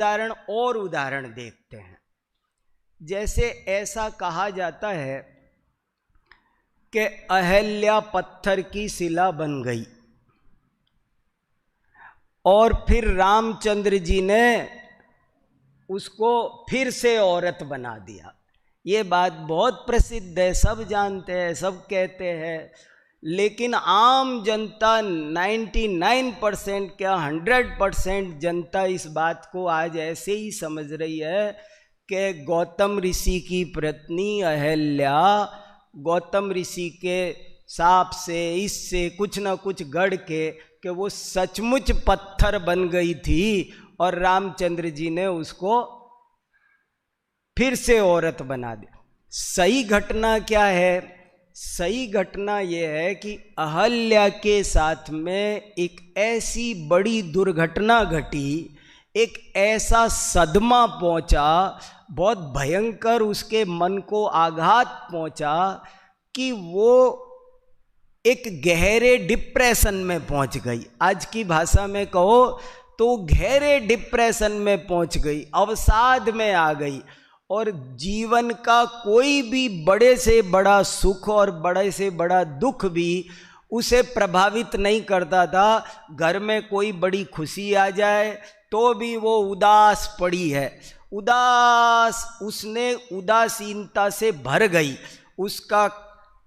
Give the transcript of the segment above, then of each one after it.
उदाहरण देखते हैं। जैसे ऐसा कहा जाता है कि अहल्या पत्थर की शिला बन गई और फिर रामचंद्र जी ने उसको फिर से औरत बना दिया। ये बात बहुत प्रसिद्ध है, सब जानते हैं, सब कहते हैं, लेकिन आम जनता 99% क्या 100% जनता इस बात को आज ऐसे ही समझ रही है कि गौतम ऋषि की पत्नी अहल्या गौतम ऋषि के साप से इससे कुछ ना कुछ गढ़ के कि वो सचमुच पत्थर बन गई थी और रामचंद्र जी ने उसको फिर से औरत बना दी। सही घटना क्या है? सही घटना यह है कि अहल्या के साथ में एक ऐसी बड़ी दुर्घटना घटी, एक ऐसा सदमा पहुंचा, बहुत भयंकर उसके मन को आघात पहुंचा कि वो एक गहरे डिप्रेशन में पहुंच गई। आज की भाषा में कहो तो गहरे डिप्रेशन में पहुंच गई, अवसाद में आ गई और जीवन का कोई भी बड़े से बड़ा सुख और बड़े से बड़ा दुख भी उसे प्रभावित नहीं करता था। घर में कोई बड़ी खुशी आ जाए तो भी वो उदास पड़ी है, उदास, उसने उदासीनता से भर गई। उसका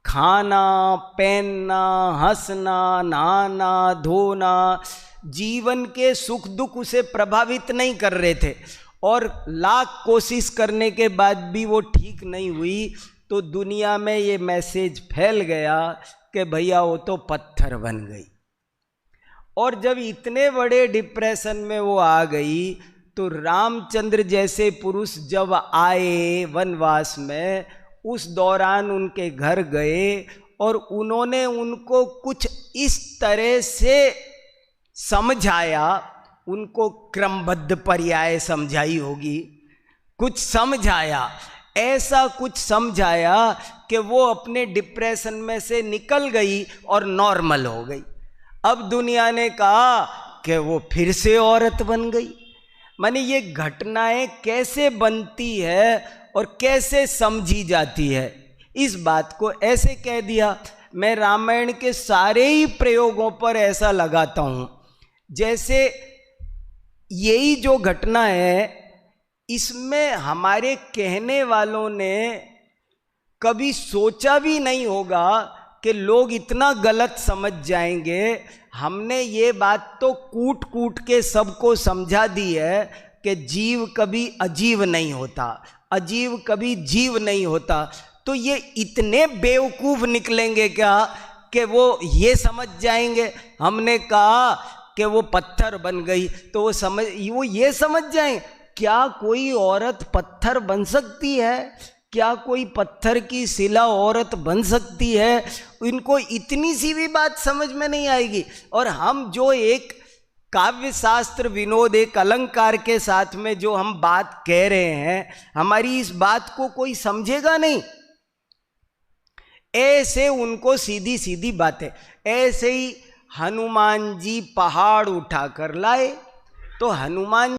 खाना, पहनना, हंसना, नहाना, धोना, जीवन के सुख दुख उसे प्रभावित नहीं कर रहे थे और लाख कोशिश करने के बाद भी वो ठीक नहीं हुई। तो दुनिया में ये मैसेज फैल गया कि भैया वो तो पत्थर बन गई। और जब इतने बड़े डिप्रेशन में वो आ गई तो रामचंद्र जैसे पुरुष जब आए वनवास में, उस दौरान उनके घर गए और उन्होंने उनको कुछ इस तरह से समझाया, उनको क्रमबद्ध पर्याय समझाई होगी, कुछ समझाया, ऐसा कुछ समझाया कि वो अपने डिप्रेशन में से निकल गई और नॉर्मल हो गई। अब दुनिया ने कहा कि वो फिर से औरत बन गई। माने ये घटनाएं कैसे बनती है और कैसे समझी जाती है, इस बात को ऐसे कह दिया। मैं रामायण के सारे ही प्रयोगों पर ऐसा लगाता हूं, जैसे यही जो घटना है इसमें हमारे कहने वालों ने कभी सोचा भी नहीं होगा कि लोग इतना गलत समझ जाएंगे। हमने ये बात तो कूट कूट के सबको समझा दी है कि जीव कभी अजीव नहीं होता, अजीव कभी जीव नहीं होता। तो ये इतने बेवकूफ़ निकलेंगे क्या कि वो ये समझ जाएंगे हमने कहा कि वो पत्थर बन गई तो वो ये समझ जाएं क्या कोई औरत पत्थर बन सकती है? क्या कोई पत्थर की शिला औरत बन सकती है? इनको इतनी सी भी बात समझ में नहीं आएगी। और हम जो एक काव्य शास्त्र विनोद, एक अलंकार के साथ में जो हम बात कह रहे हैं, हमारी इस बात को कोई समझेगा नहीं। ऐसे उनको सीधी सीधी बातें, ऐसे ही हनुमान जी पहाड़ उठाकर लाए तो हनुमान